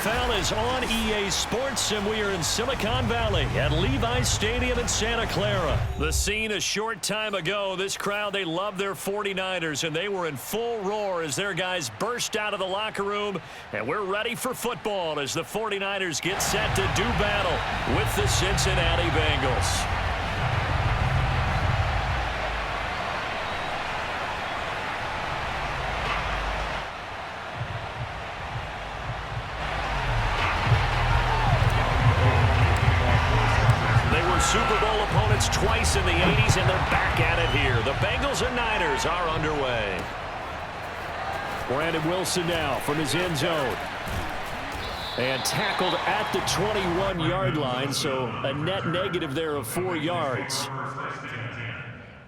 NFL is on EA Sports, and we are in Silicon Valley at Levi's Stadium in Santa Clara. The scene a short time ago, this crowd, they love their 49ers, and they were in full roar as their guys burst out of the locker room, and we're ready for football as the 49ers get set to do battle with the Cincinnati Bengals. Super Bowl opponents twice in the 80s, and they're back at it here. The Bengals and Niners are underway. Brandon Wilson now from his end zone. And tackled at the 21-yard line, so a net negative there of 4 yards.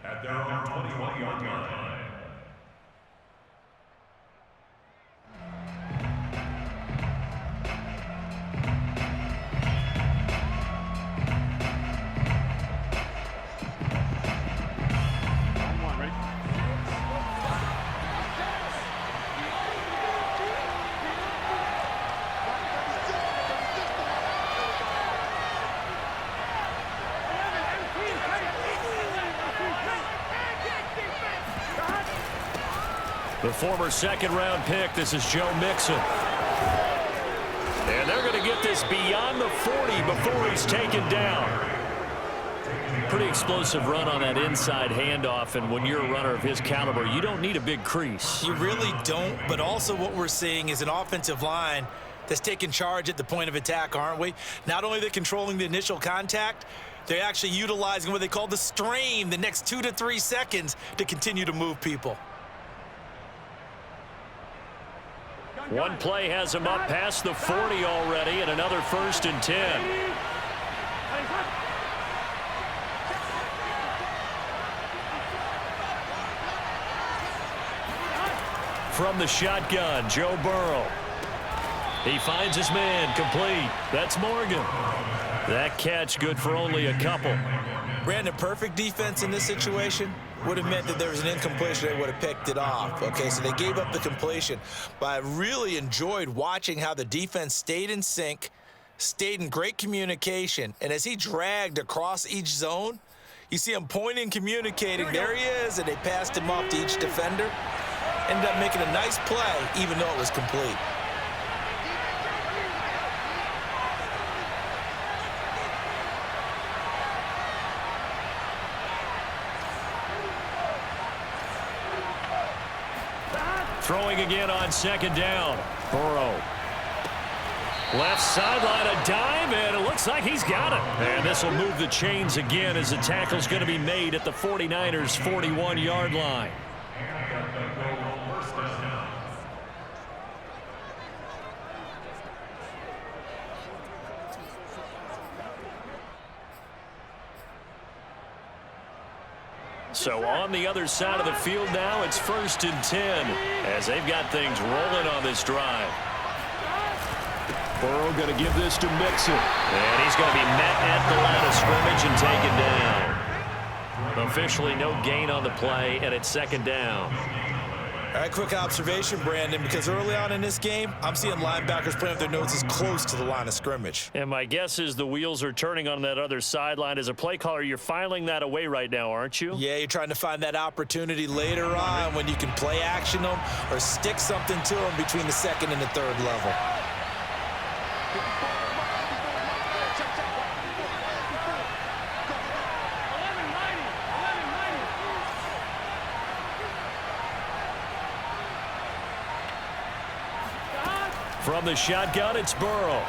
At their own 21-yard line. The former second-round pick, this is Joe Mixon. And they're going to get this beyond the 40 before he's taken down. Pretty explosive run on that inside handoff, and when you're a runner of his caliber, you don't need a big crease. You really don't, but also what we're seeing is an offensive line that's taking charge at the point of attack, aren't we? Not only are they controlling the initial contact, they're actually utilizing what they call the strain the next 2 to 3 seconds to continue to move people. One play has him up past the 40 already, and another 1st and 10. From the shotgun, Joe Burrow. He finds his man, complete. That's Morgan. That catch good for only a couple. Brandon, perfect defense in this situation would have meant that there was an incompletion. They would have picked it off. Okay, so they gave up the completion. But I really enjoyed watching how the defense stayed in sync, stayed in great communication, and as he dragged across each zone, you see him pointing, communicating. There he is, and they passed him off to each defender. Ended up making a nice play, even though it was complete. Throwing again on 2nd down. Burrow. Left sideline, a dive, and it looks like he's got it. And this will move the chains again as the tackle's going to be made at the 49ers' 41-yard line. So on the other side of the field now, it's 1st and 10 as they've got things rolling on this drive. Burrow going to give this to Mixon. And he's going to be met at the line of scrimmage and taken down. Officially no gain on the play, and it's 2nd down. All right, quick observation, Brandon, because early on in this game, I'm seeing linebackers playing with their noses close to the line of scrimmage. And my guess is the wheels are turning on that other sideline. As a play caller, you're filing that away right now, aren't you? Yeah, you're trying to find that opportunity later on when you can play action them or stick something to them between the 2nd and the 3rd level. From the shotgun, it's Burrow.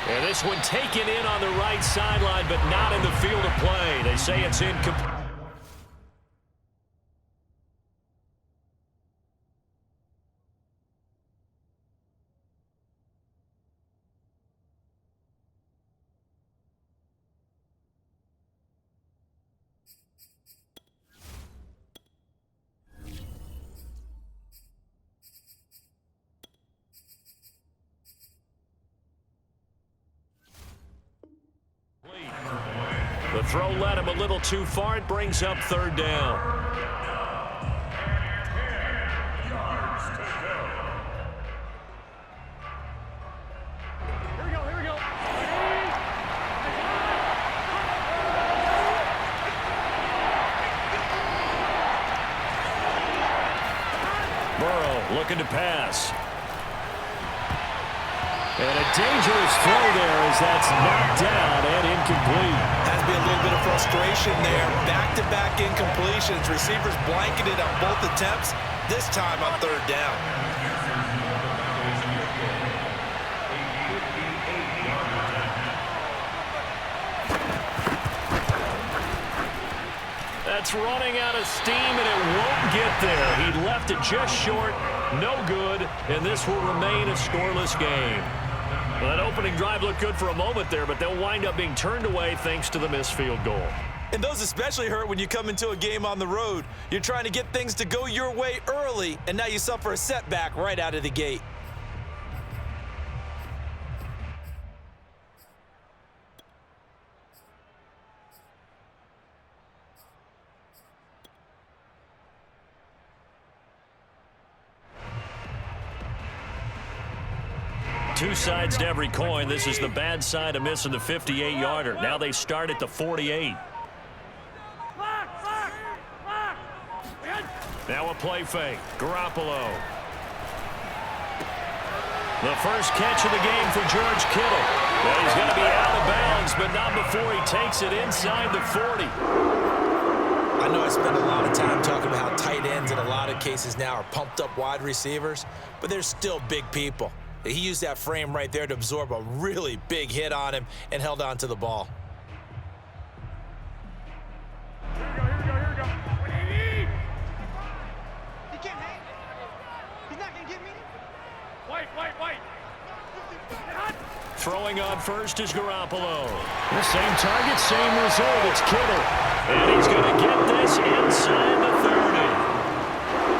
And this one taken in on the right sideline, but not in the field of play. They say it's incomplete. The throw led him a little too far. It brings up 3rd down. Burrow looking to pass. And a dangerous throw there as that's knocked down and incomplete. Has to be a little bit of frustration there. Back-to-back incompletions. Receivers blanketed on both attempts, this time on third down. That's running out of steam, and it won't get there. He left it just short, no good, and this will remain a scoreless game. Well, that opening drive looked good for a moment there, but they'll wind up being turned away thanks to the missed field goal. And those especially hurt when you come into a game on the road. You're trying to get things to go your way early, and now you suffer a setback right out of the gate. Two sides to every coin. This is the bad side of missing the 58-yarder. Now they start at the 48. Now a play fake. Garoppolo. The first catch of the game for George Kittle. Well, he's going to be out of bounds, but not before he takes it inside the 40. I know I spend a lot of time talking about how tight ends in a lot of cases now are pumped up wide receivers, but they're still big people. He used that frame right there to absorb a really big hit on him and held on to the ball. Here we go. He can't hang. He's not going to get me. Wait. Throwing on first is Garoppolo. The same target, same result. It's Kittle. And he's going to get this inside the 30.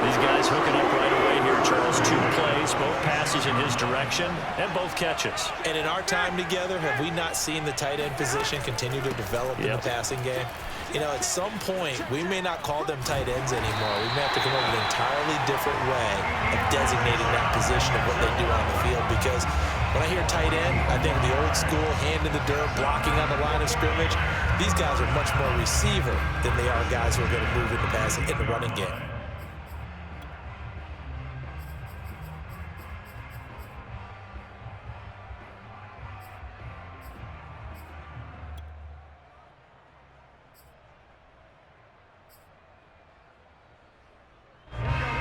These guys hooking up right away here, Charles. 2 plays, both passes in his direction, and both catches. And in our time together, have we not seen the tight end position continue to develop in the passing game? You know, at some point, we may not call them tight ends anymore. We may have to come up with an entirely different way of designating that position of what they do on the field, because when I hear tight end, I think the old school, hand in the dirt, blocking on the line of scrimmage. These guys are much more receiver than they are guys who are going to move into passing in the running game.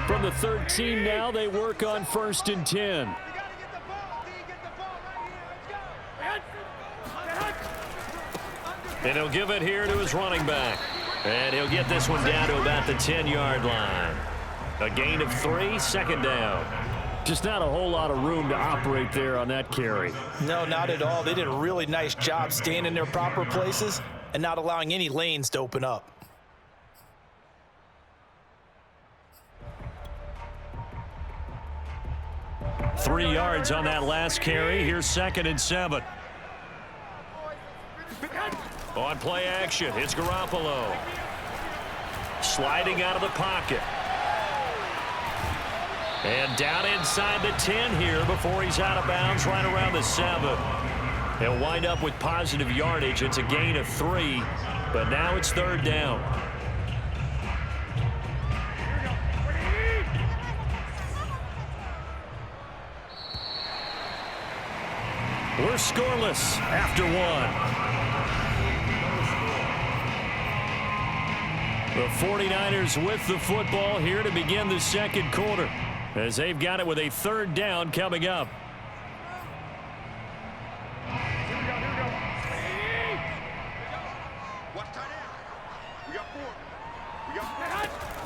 From the 13 now, they work on 1st and 10. And he'll give it here to his running back. And he'll get this one down to about the 10-yard line. A gain of 3, 2nd down. Just not a whole lot of room to operate there on that carry. No, not at all. They did a really nice job staying in their proper places and not allowing any lanes to open up. Three yards on that last carry. Here's 2nd and 7. On play action, it's Garoppolo. Sliding out of the pocket. And down inside the 10 here before he's out of bounds right around the 7. He'll wind up with positive yardage. It's a gain of 3, but now it's 3rd down. We're scoreless after 1. The 49ers with the football here to begin the 2nd quarter, as they've got it with a 3rd down coming up.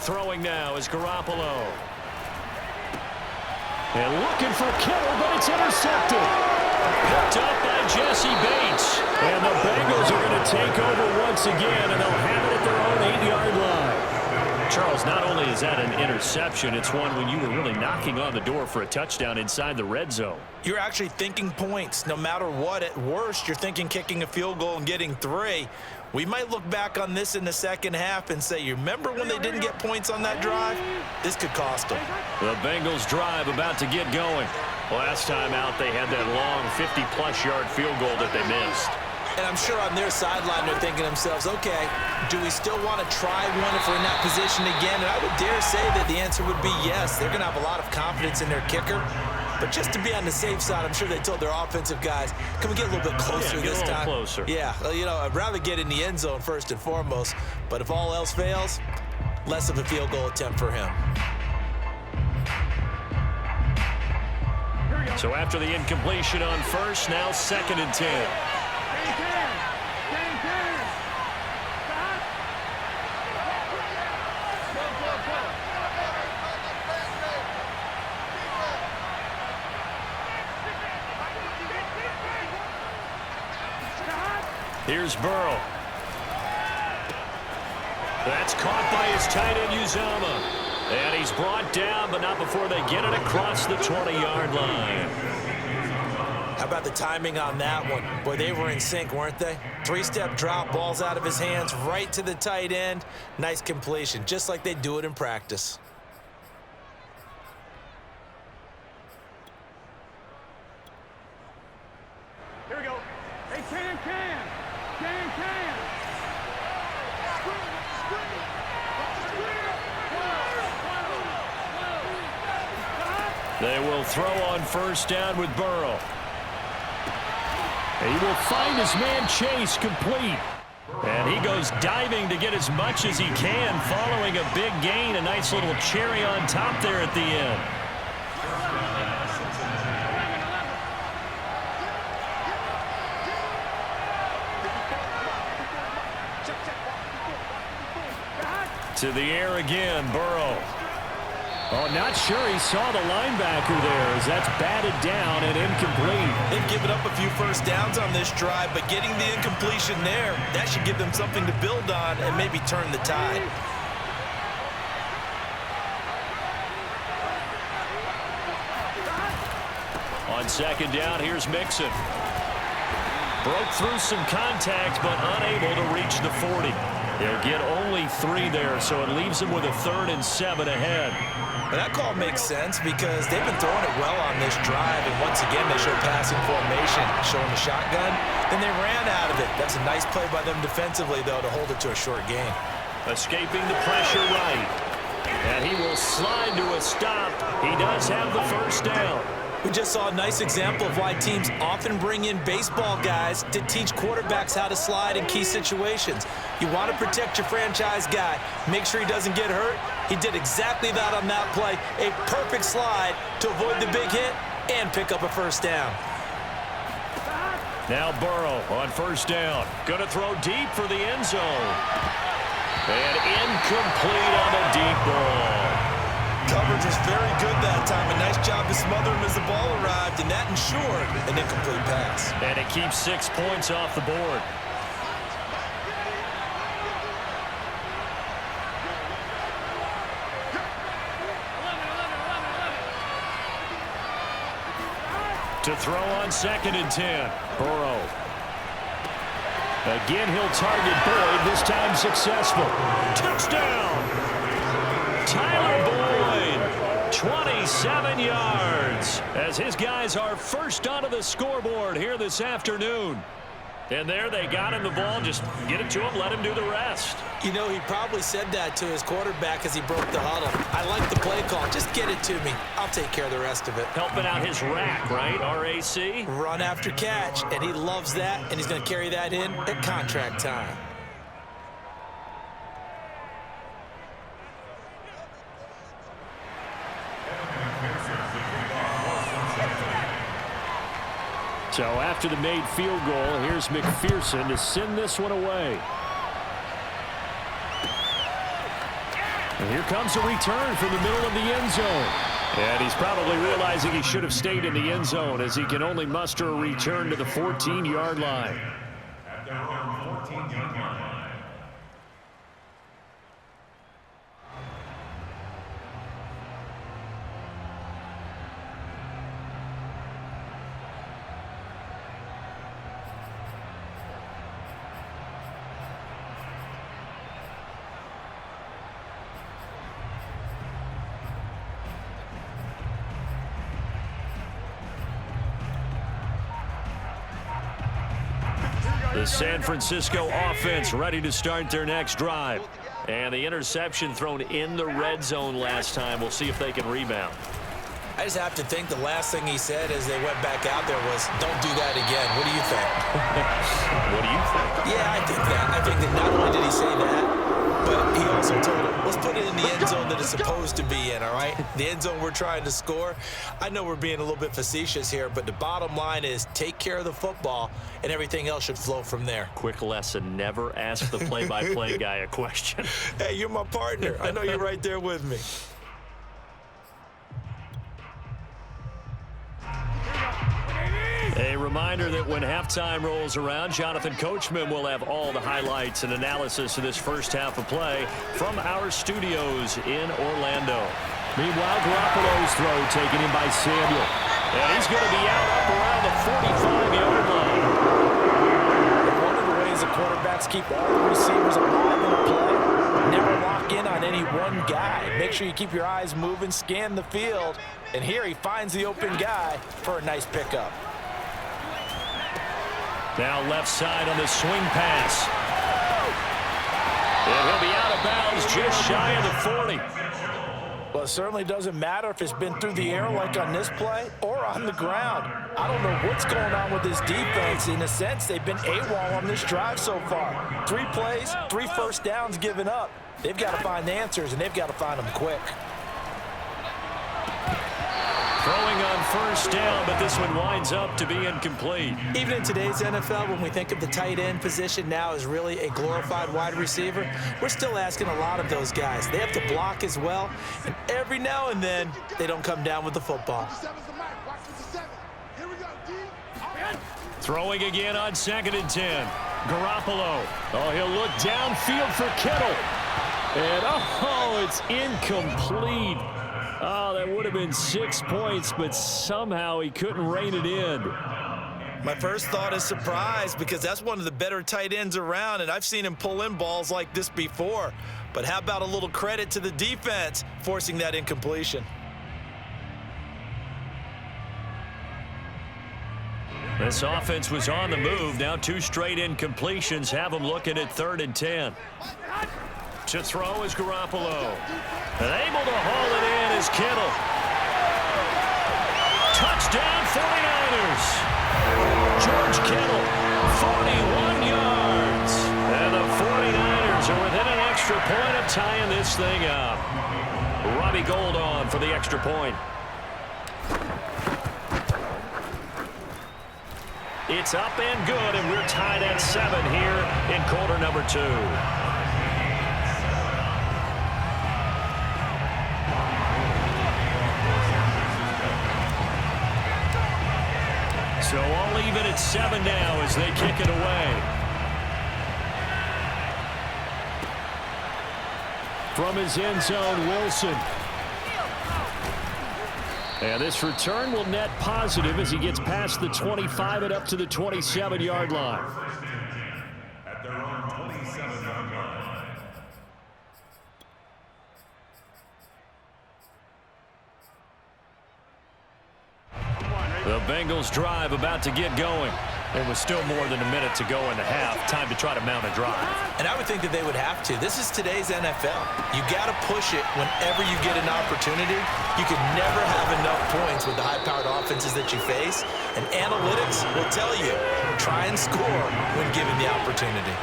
Throwing now is Garoppolo. And looking for Kittle, but it's intercepted. Picked up by Jesse Bates. And the Bengals are going to take over once again, and they'll have it at their own 8-yard line. Charles, not only is that an interception, it's one when you were really knocking on the door for a touchdown inside the red zone. You're actually thinking points. No matter what, at worst, you're thinking kicking a field goal and getting 3. We might look back on this in the 2nd half and say, you remember when they didn't get points on that drive? This could cost them. The Bengals drive about to get going. Last time out, they had that long 50-plus yard field goal that they missed. And I'm sure on their sideline they're thinking to themselves, okay, do we still want to try one if we're in that position again? And I would dare say that the answer would be yes. They're going to have a lot of confidence in their kicker. But just to be on the safe side, I'm sure they told their offensive guys, can we get a little bit closer this time? Closer. Yeah, well, you know, I'd rather get in the end zone first and foremost. But if all else fails, less of a field goal attempt for him. So after the incompletion on first, now 2nd and 10. Here's Burrow. That's caught by his tight end, Uzama. And he's brought down, but not before they get it across the 20-yard line. How about the timing on that one? Boy, they were in sync, weren't they? 3-step drop, ball's out of his hands, right to the tight end. Nice completion, just like they do it in practice. Here we go. Hey, can. They will throw on first down with Burrow. He will find his man Chase complete. And he goes diving to get as much as he can following a big gain. A nice little cherry on top there at the end. To the air again, Burrow. Oh, not sure he saw the linebacker there as that's batted down and incomplete. They've given up a few first downs on this drive, but getting the incompletion there, that should give them something to build on and maybe turn the tide. On 2nd down, here's Mixon. Broke through some contact, but unable to reach the 40. They'll get only 3 there, so it leaves them with a 3rd and 7 ahead. And that call makes sense because they've been throwing it well on this drive, and once again they show passing formation, showing the shotgun. Then they ran out of it. That's a nice play by them defensively, though, to hold it to a short gain. Escaping the pressure right. And he will slide to a stop. He does have the first down. We just saw a nice example of why teams often bring in baseball guys to teach quarterbacks how to slide in key situations. You want to protect your franchise guy. Make sure he doesn't get hurt. He did exactly that on that play. A perfect slide to avoid the big hit and pick up a first down. Now Burrow on first down. Going to throw deep for the end zone. And incomplete on the deep ball. Coverage was very good that time. A nice job to smother him as the ball arrived, and that ensured an incomplete pass. And it keeps 6 points off the board. To throw on 2nd and 10. Burrow. Again, he'll target Boyd, this time successful. Touchdown! Tyler Boyd, 27 yards, as his guys are first onto the scoreboard here this afternoon. And there they got him the ball. Just get it to him, let him do the rest. You know, he probably said that to his quarterback as he broke the huddle. I like the play call. Just get it to me. I'll take care of the rest of it. Helping out his rack, right? RAC? Run after catch, and he loves that, and he's going to carry that in at contract time. So after the made field goal, here's McPherson to send this one away. And here comes a return from the middle of the end zone. And he's probably realizing he should have stayed in the end zone as he can only muster a return to the 14-yard line. Here we go. The San Francisco offense ready to start their next drive. And the interception thrown in the red zone last time. We'll see if they can rebound. I just have to think the last thing he said as they went back out there was, don't do that again. What do you think? What do you think? Yeah, I think that. I think that not only did he say that, but he also told him, let's put it in the end zone that it's supposed to be in, all right? The end zone we're trying to score. I know we're being a little bit facetious here, but the bottom line is take care of the football, and everything else should flow from there. Quick lesson, never ask the play-by-play guy a question. Hey, you're my partner. I know you're right there with me. A reminder that when halftime rolls around, Jonathan Coachman will have all the highlights and analysis of this first half of play from our studios in Orlando. Meanwhile, Garoppolo's throw taken in by Samuel. And he's going to be out up around the 45-yard line. One of the ways the quarterbacks keep all the receivers alive in a play, never lock in on any one guy. Make sure you keep your eyes moving, scan the field, and here he finds the open guy for a nice pickup. Now left side on the swing pass. And he'll be out of bounds just shy of the 40. Well, it certainly doesn't matter if it's been through the air like on this play or on the ground. I don't know what's going on with this defense. In a sense, they've been AWOL on this drive so far. 3 plays, 3 first downs given up. They've got to find the answers, and they've got to find them quick. Throwing on first down, but this one winds up to be incomplete. Even in today's NFL, when we think of the tight end position now as really a glorified wide receiver, we're still asking a lot of those guys. They have to block as well, and every now and then, they don't come down with the football. Throwing again on 2nd and 10. Garoppolo. Oh, he'll look downfield for Kittle. And, oh, it's incomplete. Oh, that would have been 6 points, but somehow he couldn't rein it in. My first thought is surprise, because that's one of the better tight ends around, and I've seen him pull in balls like this before. But how about a little credit to the defense forcing that incompletion? This offense was on the move. Now 2 straight incompletions have them looking at 3rd and 10. To throw is Garoppolo. And able to haul it in is Kittle. Touchdown 49ers. George Kittle, 41 yards. And the 49ers are within an extra point of tying this thing up. Robbie Gould on for the extra point. It's up and good, and we're tied at 7 here in quarter number 2. So all even at 7 now as they kick it away. From his end zone, Wilson. And this return will net positive as he gets past the 25 and up to the 27-yard line. At their own 27-yard line. The Bengals drive about to get going. There was still more than a minute to go in the half. Time to try to mount a drive. And I would think that they would have to. This is today's NFL. You got to push it whenever you get an opportunity. You can never have enough points with the high-powered offenses that you face. And analytics will tell you, try and score when given the opportunity.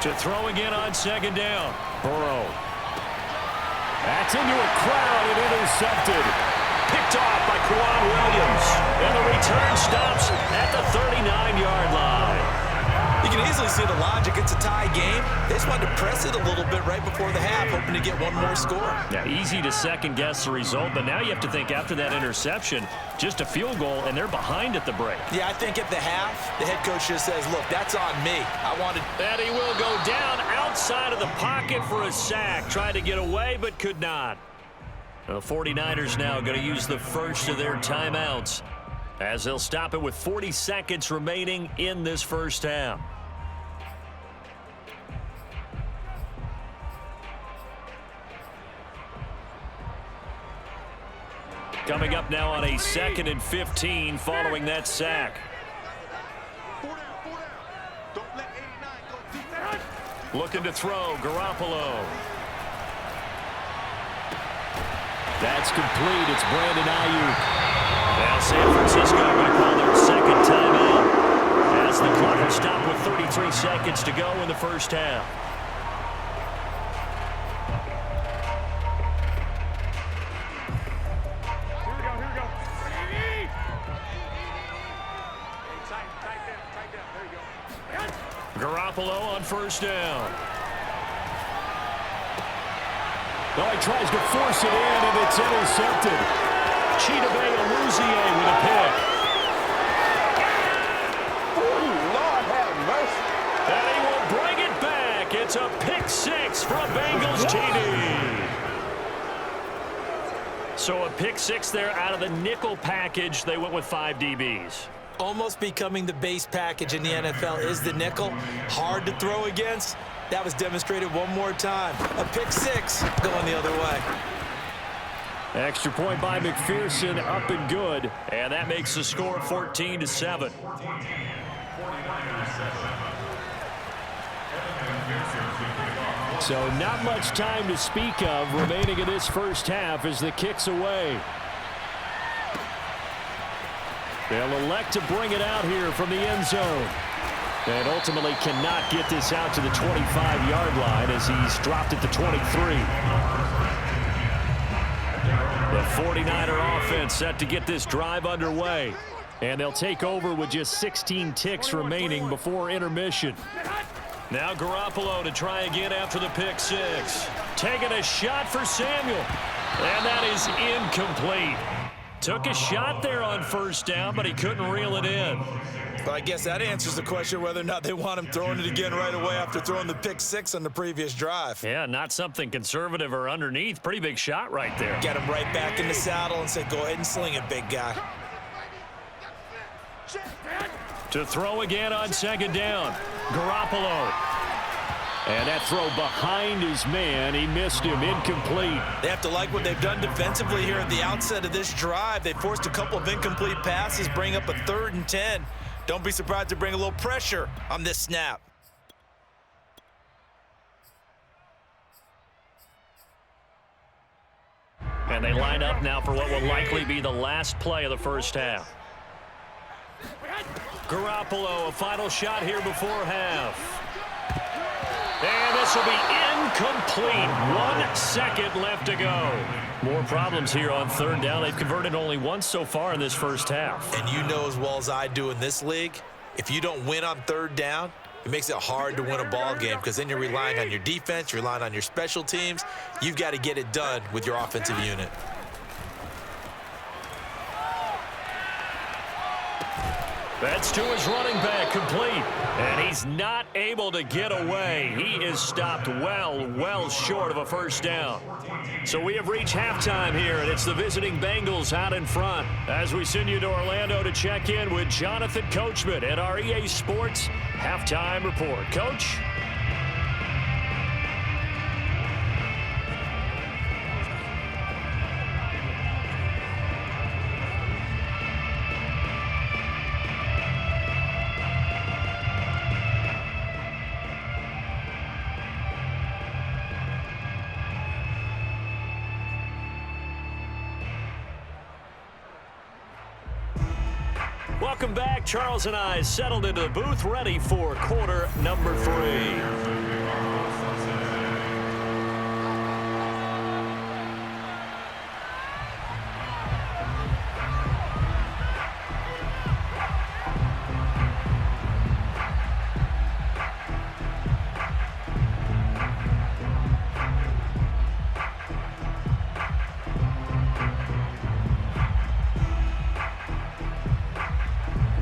To throw again on 2nd down. Burrow. That's into a crowd and intercepted. Picked off by Kwan Williams. And the return stops at the 39-yard line. You can easily see the logic. It's a tie game. They just wanted to press it a little bit right before the half, hoping to get one more score. Now, easy to second-guess the result, but now you have to think after that interception, just a field goal, and they're behind at the break. Yeah, I think at the half, the head coach just says, look, that's on me. I wanted... And he will go down outside of the pocket for a sack. Tried to get away, but could not. The 49ers now going to use the first of their timeouts as they'll stop it with 40 seconds remaining in this first half. Coming up now on a 2nd and 15 following that sack. Looking to throw, Garoppolo. That's complete. It's Brandon Ayuk. Now San Francisco going to call their 2nd timeout as the clock will stop with 33 seconds to go in the first half. Garoppolo on first down. No, he tries to force it in, and it's intercepted. Chidobe Awuzie with a pick. Lord have mercy. And he will bring it back. It's a pick 6 for a Bengals TD. So a pick 6 there out of the nickel package. They went with 5 DBs. Almost becoming the base package in the NFL is the nickel. Hard to throw against. That was demonstrated one more time. A pick 6 going the other way. Extra point by McPherson, up and good. And that makes the score 14-7. So not much time to speak of remaining in this first half as the kick's away. They'll elect to bring it out here from the end zone. And ultimately cannot get this out to the 25-yard line as he's dropped it to 23. The 49er offense set to get this drive underway. And they'll take over with just 16 ticks remaining before intermission. Now Garoppolo to try again after the pick 6. Taking a shot for Samuel. And that is incomplete. Took a shot there on first down, but he couldn't reel it in. But I guess that answers the question whether or not they want him throwing it again right away after throwing the pick 6 on the previous drive. Yeah, not something conservative or underneath. Pretty big shot right there. Get him right back in the saddle and say, go ahead and sling it, big guy. To throw again on 2nd down. Garoppolo. And that throw behind his man, he missed him, incomplete. They have to like what they've done defensively here at the outset of this drive. They forced a couple of incomplete passes, bring up a 3rd and 10. Don't be surprised to bring a little pressure on this snap. And they line up now for what will likely be the last play of the first half. Garoppolo, a final shot here before half. And this will be incomplete. 1 second left to go. More problems here on 3rd down. They've converted only once so far in this first half. And you know as well as I do in this league, if you don't win on 3rd down, it makes it hard to win a ball game because then you're relying on your defense, you're relying on your special teams. You've got to get it done with your offensive unit. That's to his running back, complete. And he's not able to get away. He is stopped well short of a first down. So we have reached halftime here, and it's the visiting Bengals out in front. As we send you to Orlando to check in with Jonathan Coachman at our EA Sports Halftime Report. Coach? Welcome back. Charles and I settled into the booth, ready for quarter number 3.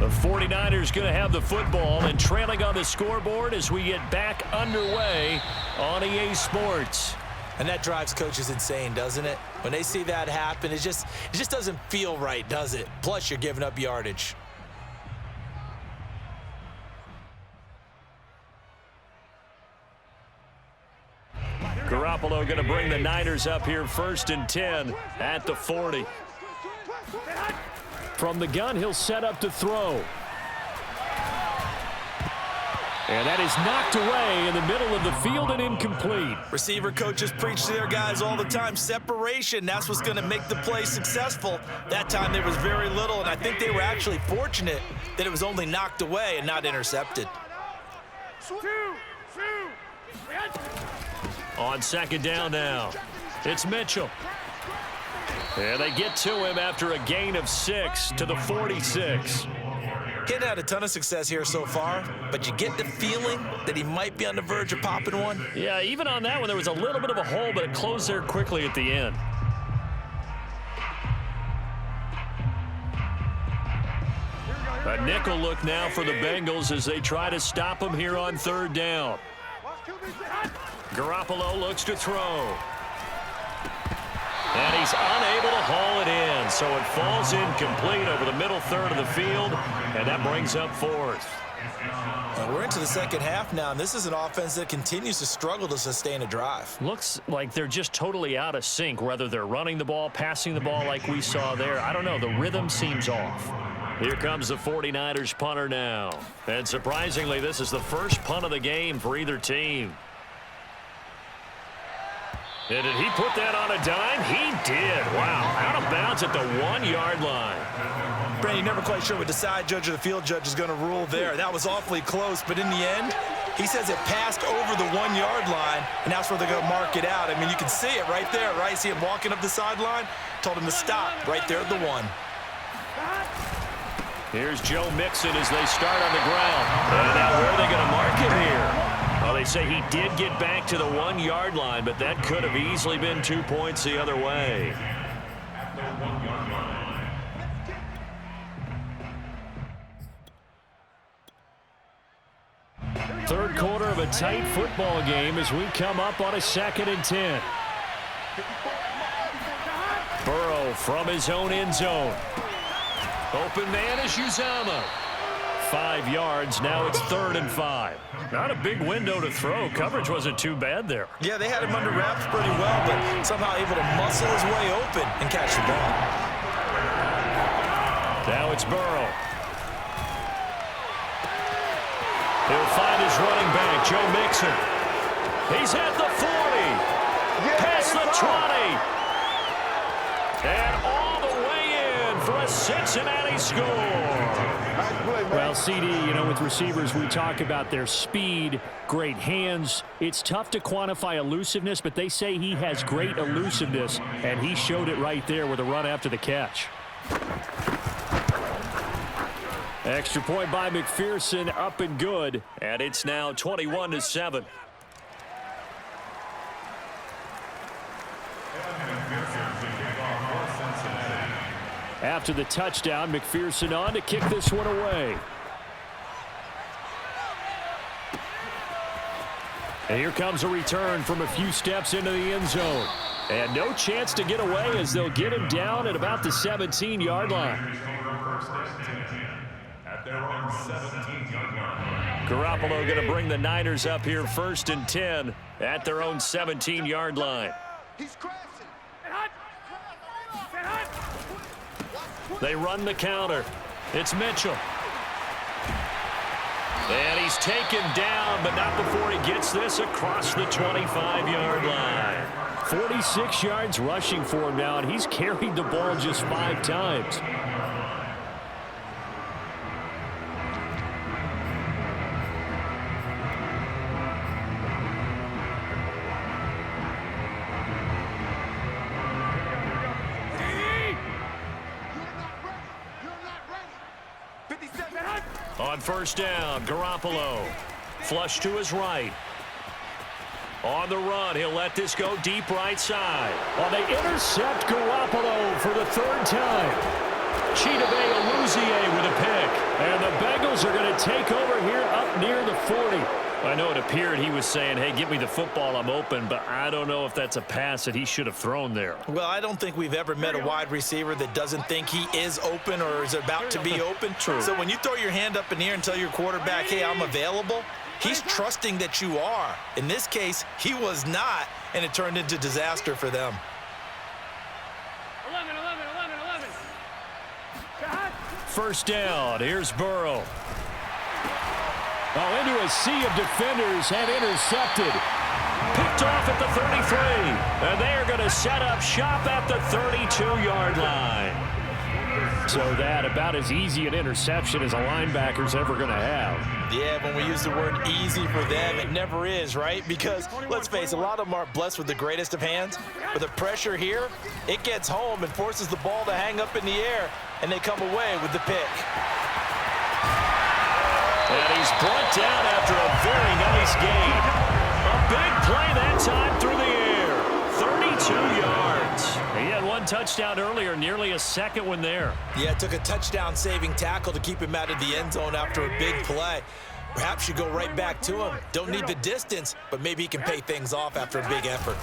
The 49ers going to have the football and trailing on the scoreboard as we get back underway on EA Sports. And that drives coaches insane, doesn't it? When they see that happen, it just doesn't feel right, does it? Plus, you're giving up yardage. Garoppolo going to bring the Niners up here 1st and 10 at the 40. From the gun, he'll set up to throw. And that is knocked away in the middle of the field and incomplete. Receiver coaches preach to their guys all the time. Separation, that's what's going to make the play successful. That time there was very little, and I think they were actually fortunate that it was only knocked away and not intercepted. On second down now, it's Mitchell. And they get to him after a gain of 6 to the 46. Kid had a ton of success here so far, but you get the feeling that he might be on the verge of popping one. Yeah, even on that one, there was a little bit of a hole, but it closed there quickly at the end. A nickel look now for the Bengals as they try to stop him here on third down. Garoppolo looks to throw. And he's unable to haul it in, so it falls incomplete over the middle third of the field, and that brings up fourth. And we're into the second half now, and this is an offense that continues to struggle to sustain a drive. Looks like they're just totally out of sync, whether they're running the ball, passing the ball like we saw there. I don't know. The rhythm seems off. Here comes the 49ers punter now. And surprisingly, this is the first punt of the game for either team. And did he put that on a dime? He did. Wow. Out of bounds at the 1-yard line. Brandon, you're never quite sure what the side judge or the field judge is going to rule there. That was awfully close, but in the end, he says it passed over the 1-yard line, and that's where they're going to mark it out. I mean, you can see it right there, right? See him walking up the sideline? Told him to stop right there at the 1. Here's Joe Mixon as they start on the ground. And now where are they going to mark him here? Well, they say he did get back to the 1-yard line, but that could have easily been 2 points the other way. Third quarter of a tight football game as we come up on a 2nd and 10. Burrow from his own end zone. Open man is Uzama. 5 yards. Now it's 3rd and 5. Not a big window to throw. Coverage wasn't too bad there. Yeah, they had him under wraps pretty well, but somehow able to muscle his way open and catch the ball. Now it's Burrow. He'll find his running back, Joe Mixon. He's at the 40. Past the 20. And all the way in for a Cincinnati score. Well, CD, you know, with receivers, we talk about their speed, great hands. It's tough to quantify elusiveness, but they say he has great elusiveness, and he showed it right there with a run after the catch. Extra point by McPherson, up and good. And it's now 21-7. After the touchdown, McPherson on to kick this one away. And here comes a return from a few steps into the end zone. And no chance to get away as they'll get him down at about the 17-yard line. Garoppolo going to bring the Niners up here 1st and 10 at their own 17-yard line. They run the counter. It's Mitchell. And he's taken down, but not before he gets this across the 25-yard line. 46 yards rushing for him now, and he's carried the ball just 5 times. On 1st down, Garoppolo. Flush to his right. On the run, he'll let this go deep right side. Well, they intercept Garoppolo for the 3rd time. Chidobe Awuzie with a pick. And the Bengals are going to take over here up near the 40. I know it appeared he was saying, hey, give me the football, I'm open, but I don't know if that's a pass that he should have thrown there. Well, I don't think we've ever met a wide receiver that doesn't think he is open or is about to be open. True. So when you throw your hand up in the air and tell your quarterback, hey, I'm available, he's trusting that you are. In this case, he was not, and it turned into disaster for them. 11. First down. Here's Burrow. Oh, into a sea of defenders and intercepted. Picked off at the 33. And they are going to set up shop at the 32-yard line. So that about as easy an interception as a linebacker's ever going to have. Yeah, when we use the word easy for them, it never is, right? Because, let's face it, a lot of them aren't blessed with the greatest of hands. But the pressure here, it gets home and forces the ball to hang up in the air, and they come away with the pick. And he's brought down after a very nice gain. A big play that time through the air. 32 yards. He had one touchdown earlier, nearly a second one there. Yeah, it took a touchdown-saving tackle to keep him out of the end zone after a big play. Perhaps you go right back to him. Don't need the distance, but maybe he can pay things off after a big effort.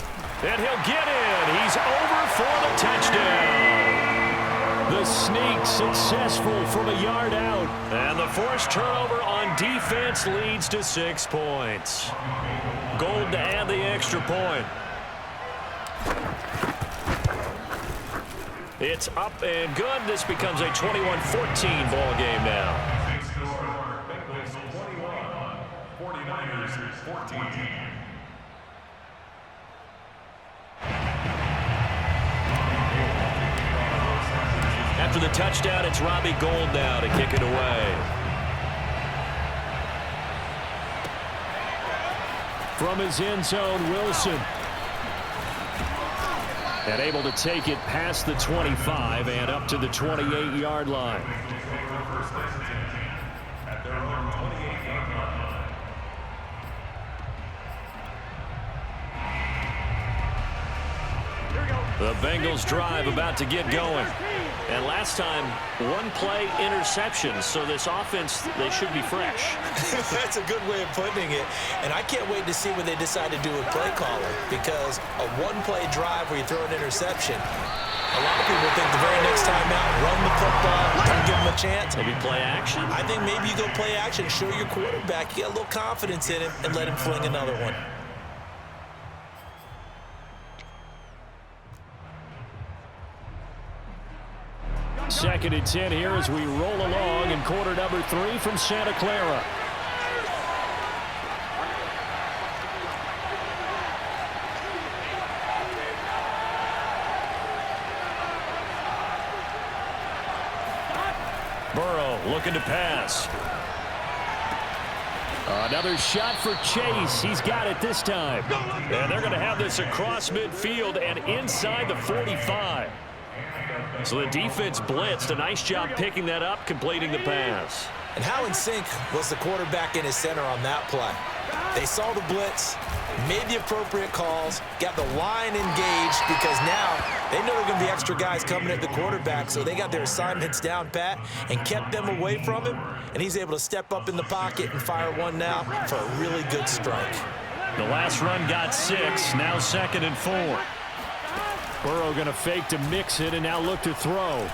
And he'll get in. He's over for the touchdown. The sneak successful from a yard out. And the forced turnover on defense leads to 6 points. Gold to add the extra point. It's up and good. This becomes a 21-14 ball game now. Big score, Bengals 21, 49ers 14. After the touchdown, it's Robbie Gould now to kick it away. From his end zone, Wilson. And able to take it past the 25 and up to the 28-yard line. At their own 28-yard line. The Bengals drive about to get going. And last time, one play interception. So this offense, they should be fresh. That's a good way of putting it. And I can't wait to see what they decide to do with play calling, because a one-play drive where you throw an interception, a lot of people think the very next time out, run the football, don't give them a chance. Maybe play action? I think maybe you go play action, show your quarterback, get a little confidence in him, and let him fling another one. Second and 10 here as we roll along in quarter number 3 from Santa Clara. Burrow looking to pass. Another shot for Chase. He's got it this time. And they're going to have this across midfield and inside the 45. So the defense blitzed. A nice job picking that up, completing the pass. And how in sync was the quarterback in his center on that play? They saw the blitz, made the appropriate calls, got the line engaged, because now they know there are going to be extra guys coming at the quarterback, so they got their assignments down pat and kept them away from him, and he's able to step up in the pocket and fire one now for a really good strike. The last run got 6, now 2nd and 4. Burrow going to fake to mix it and now look to throw.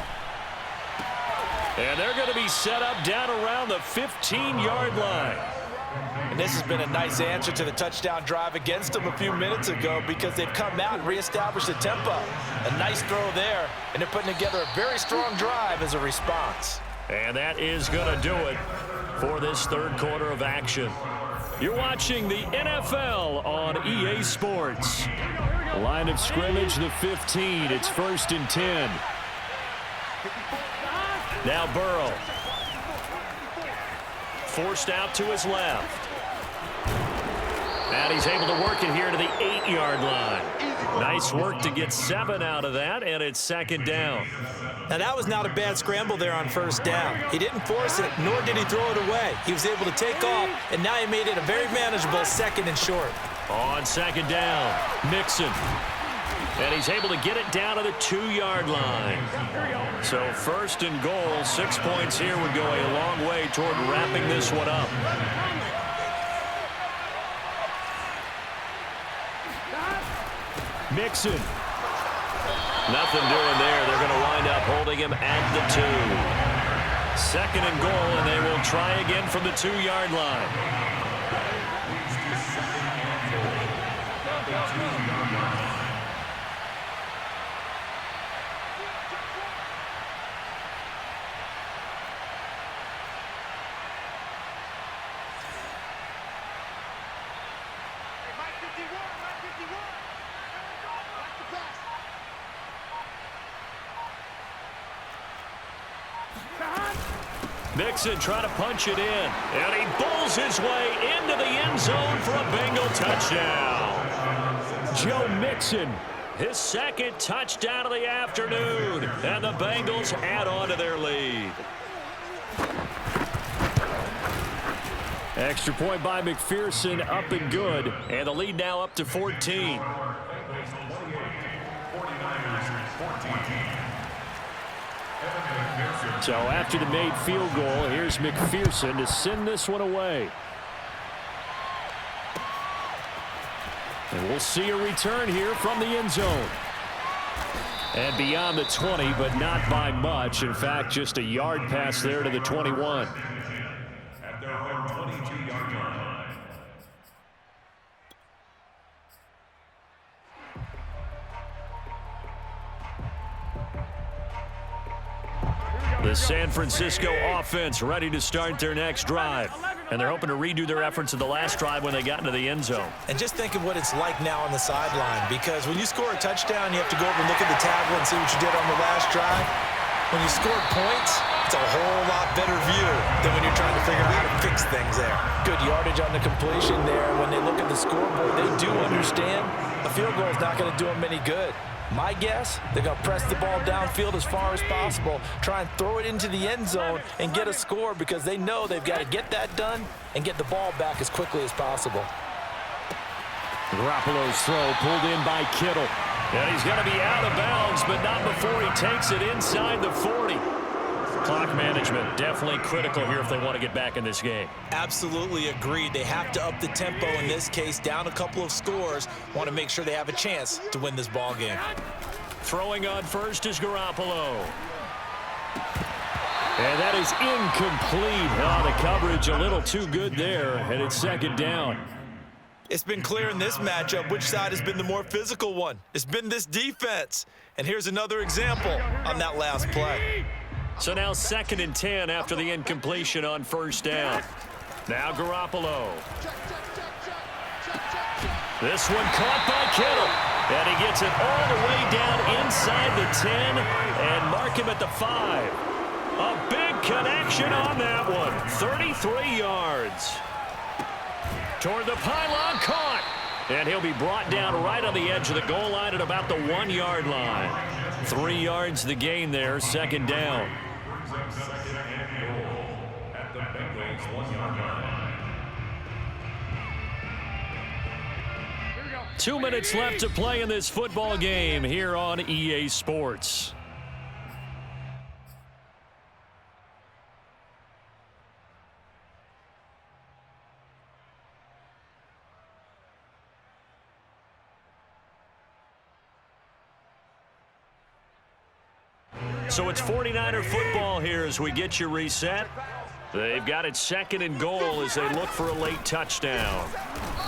And they're going to be set up down around the 15-yard line. And this has been a nice answer to the touchdown drive against them a few minutes ago, because they've come out and reestablished the tempo. A nice throw there, and they're putting together a very strong drive as a response. And that is going to do it for this third quarter of action. You're watching the NFL on EA Sports. Line of scrimmage, the 15. It's 1st and 10. Now Burrow. Forced out to his left. And he's able to work it here to the 8-yard line. Nice work to get 7 out of that, and it's 2nd down. Now, that was not a bad scramble there on 1st down. He didn't force it, nor did he throw it away. He was able to take off, and now he made it a very manageable 2nd and short. On 2nd down, Mixon. And he's able to get it down to the 2-yard line. So 1st and goal, 6 points here would go a long way toward wrapping this one up. Mixon. Nothing doing there. They're going to wind up holding him at the 2. 2nd and goal, and they will try again from the 2-yard line. Mixon trying to punch it in, and he bowls his way into the end zone for a Bengal touchdown. Joe Mixon, his second touchdown of the afternoon, and the Bengals add on to their lead. Extra point by McPherson, up and good, and the lead now up to 14. So after the made field goal, here's McPherson to send this one away. And we'll see a return here from the end zone. And beyond the 20, but not by much. In fact, just a yard pass there to the 21. At their own 22-yard line. The San Francisco offense ready to start their next drive. And they're hoping to redo their efforts of the last drive when they got into the end zone. And just think of what it's like now on the sideline, because when you score a touchdown, you have to go over and look at the tablet and see what you did on the last drive. When you scored points, it's a whole lot better view than when you're trying to figure out how to fix things there. Good yardage on the completion there. When they look at the scoreboard, they do understand a field goal is not going to do them any good. My guess, they're going to press the ball downfield as far as possible, try and throw it into the end zone and get a score, because they know they've got to get that done and get the ball back as quickly as possible. Garoppolo's throw pulled in by Kittle. And he's going to be out of bounds, but not before he takes it inside the 40. Clock management definitely critical here if they want to get back in this game. Absolutely agreed. They have to up the tempo in this case, down a couple of scores. Want to make sure they have a chance to win this ball game. Throwing on first is Garoppolo. And that is incomplete. Oh, the coverage a little too good there, and it's second down. It's been clear in this matchup which side has been the more physical one. It's been this defense. And here's another example on that last play. So now 2nd and 10 after the incompletion on first down. Now Garoppolo. This one caught by Kittle. And he gets it all the way down inside the 10 and mark him at the 5. A big connection on that one. 33 yards. Toward the pylon, caught. And he'll be brought down right on the edge of the goal line at about the 1-yard line. 3 yards the gain there, second down. Second and goal at the Bengals 1-yard line. 2 minutes left to play in this football game here on EA Sports. So it's 49er football here as we get you reset. They've got it 2nd and goal as they look for a late touchdown.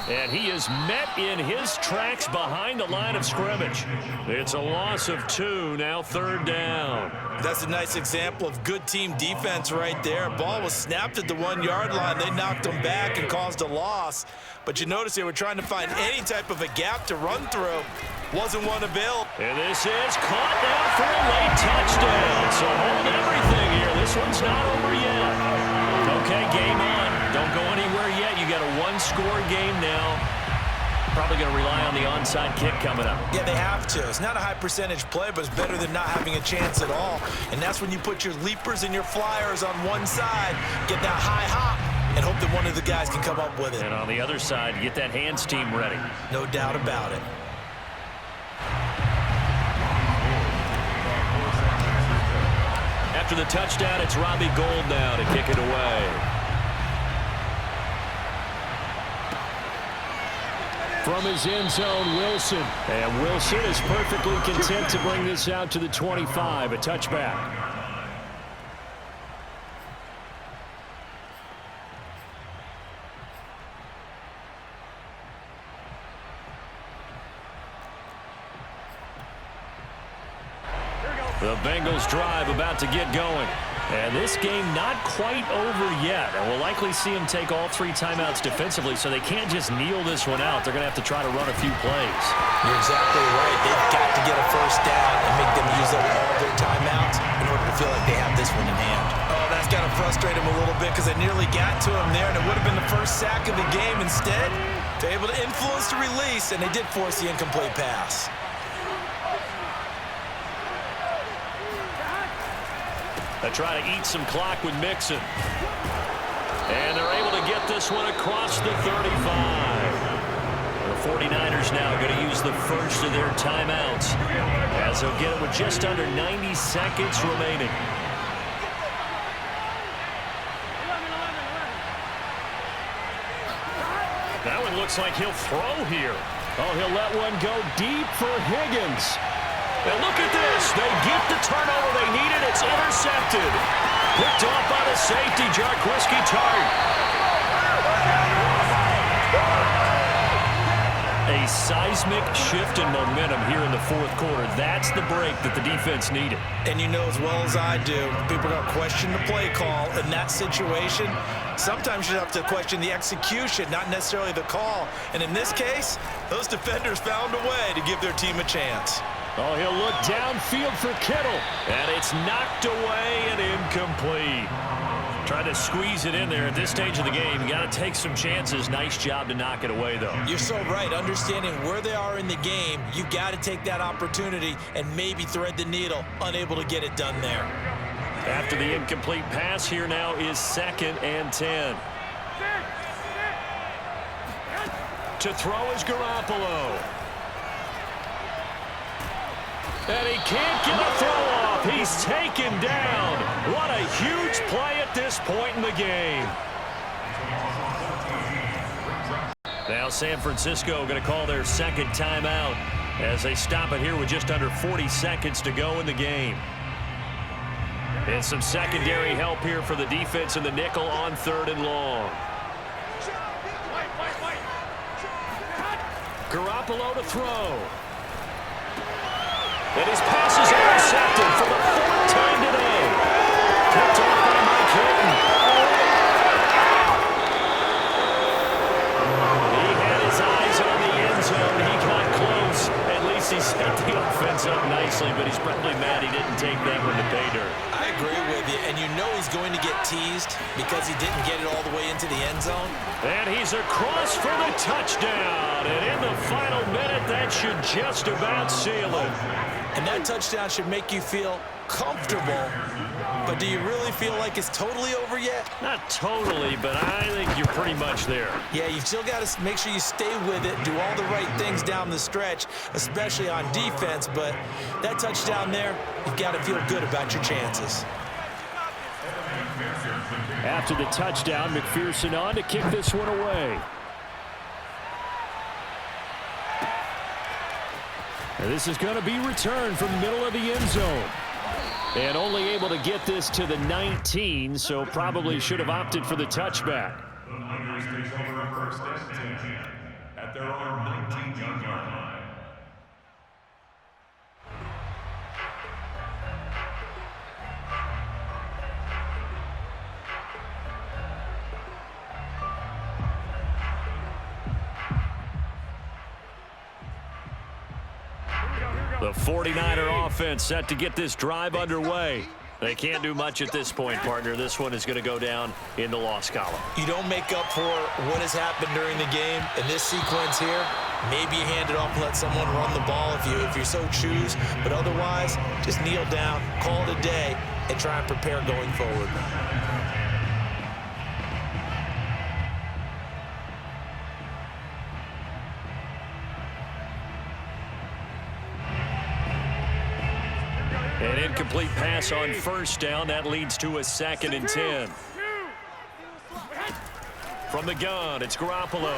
And he is met in his tracks behind the line of scrimmage. It's a loss of 2, now 3rd down. That's a nice example of good team defense right there. Ball was snapped at the 1-yard line. They knocked him back and caused a loss. But you notice they were trying to find any type of a gap to run through. Wasn't one available. And this is caught now for a late touchdown. So hold everything here. This one's not over yet. Okay, game on. Don't go anywhere yet. You got a 1-score game now. Probably going to rely on the onside kick coming up. Yeah, they have to. It's not a high percentage play, but it's better than not having a chance at all. And that's when you put your leapers and your flyers on one side, get that high hop, and hope that one of the guys can come up with it. And on the other side, get that hands team ready. No doubt about it. After the touchdown, it's Robbie Gould now to kick it away. From his end zone, Wilson. And Wilson is perfectly content to bring this out to the 25, a touchback. The Bengals drive about to get going. And this game not quite over yet. And we'll likely see them take all 3 timeouts defensively, so they can't just kneel this one out. They're going to have to try to run a few plays. You're exactly right. They've got to get a first down and make them use up all their timeouts in order to feel like they have this one in hand. Oh, that's got to frustrate him a little bit because they nearly got to him there, and it would have been the first sack of the game. Instead, they're able to influence the release, and they did force the incomplete pass. They try to eat some clock with Mixon. And they're able to get this one across the 35. The 49ers now going to use the first of their timeouts as they'll get it with just under 90 seconds remaining. That one looks like he'll throw here. Oh, he'll let one go deep for Higgins. And look at this. They get the turnover they needed. It's intercepted. Picked off by the safety, Jarquiski Tart. A seismic shift in momentum here in the fourth quarter. That's the break that the defense needed. And you know as well as I do, people are going to question the play call in that situation. Sometimes you have to question the execution, not necessarily the call. And in this case, those defenders found a way to give their team a chance. Oh, he'll look downfield for Kittle. And it's knocked away and incomplete. Trying to squeeze it in there at this stage of the game. You got to take some chances. Nice job to knock it away, though. You're so right. Understanding where they are in the game, you got to take that opportunity and maybe thread the needle. Unable to get it done there. After the incomplete pass, here now is 2nd and 10. To throw is Garoppolo. And he can't get a throw off. He's taken down. What a huge play at this point in the game. Now San Francisco going to call their second timeout as they stop it here with just under 40 seconds to go in the game. And some secondary help here for the defense in the nickel on 3rd and long. Garoppolo to throw. And his pass is intercepted for the 4th time today. Picked off by Mike Hilton. He had his eyes on the end zone. He got close. At least he set the offense up nicely, but he's probably mad he didn't take that one to pay dirt. I agree with you, and you know he's going to get teased because he didn't get it all the way into the end zone. And he's across for the touchdown. And in the final minute, that should just about seal it. And that touchdown should make you feel comfortable. But do you really feel like it's totally over yet? Not totally, but I think you're pretty much there. Yeah, you've still got to make sure you stay with it, do all the right things down the stretch, especially on defense. But that touchdown there, you've got to feel good about your chances. After the touchdown, McPherson on to kick this one away. And this is going to be returned from the middle of the end zone. And only able to get this to the 19, so probably should have opted for the touchback. The Niners takes over a 1st and 10 at their own 19-yard line. The 49er offense set to get this drive underway. They can't do much at this point, partner. This one is going to go down in the loss column. You don't make up for what has happened during the game. In this sequence here, maybe you hand it off and let someone run the ball if you so choose. But otherwise, just kneel down, call it a day, and try and prepare going forward. An incomplete pass on 1st down. That leads to a 2nd and 10. From the gun, it's Garoppolo.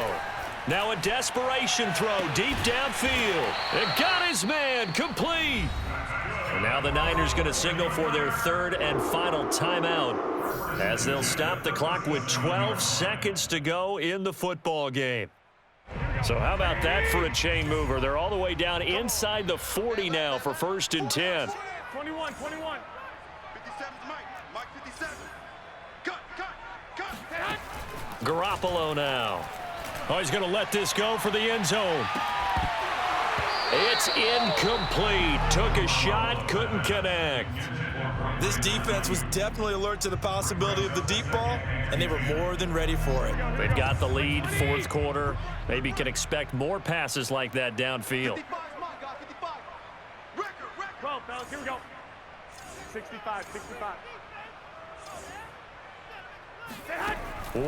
Now a desperation throw deep downfield. And got his man complete. And now the Niners going to signal for their 3rd and final timeout as they'll stop the clock with 12 seconds to go in the football game. So how about that for a chain mover? They're all the way down inside the 40 now for 1st and 10. 21. 57 Mike 57. Cut. Garoppolo now. Oh, he's going to let this go for the end zone. It's incomplete. Took a shot, couldn't connect. This defense was definitely alert to the possibility of the deep ball, and they were more than ready for it. They've got the lead, fourth quarter. Maybe can expect more passes like that downfield. 55, come on, guys, 55. Record. Come on, fellas, here we go. 65.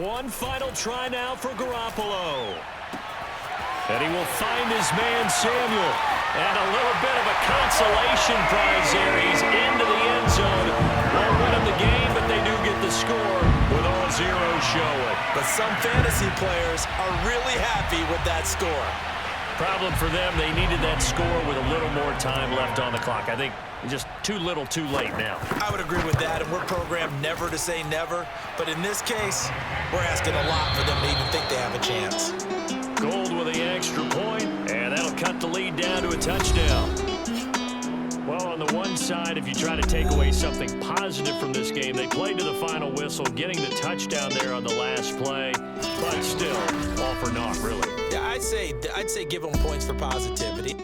One final try now for Garoppolo. And he will find his man Samuel. And a little bit of a consolation prize there. He's into the end zone. Won't win him the game, but they do get the score with all zeros showing. But some fantasy players are really happy with that score. Problem for them, they needed that score with a little more time left on the clock. I think just too little, too late now. I would agree with that, and we're programmed never to say never. But in this case, we're asking a lot for them to even think they have a chance. Gold with the extra point, and that'll cut the lead down to a touchdown. Well, on the one side, if you try to take away something positive from this game, they played to the final whistle, getting the touchdown there on the last play, but still, all for naught, really. Yeah, I'd say give them points for positivity.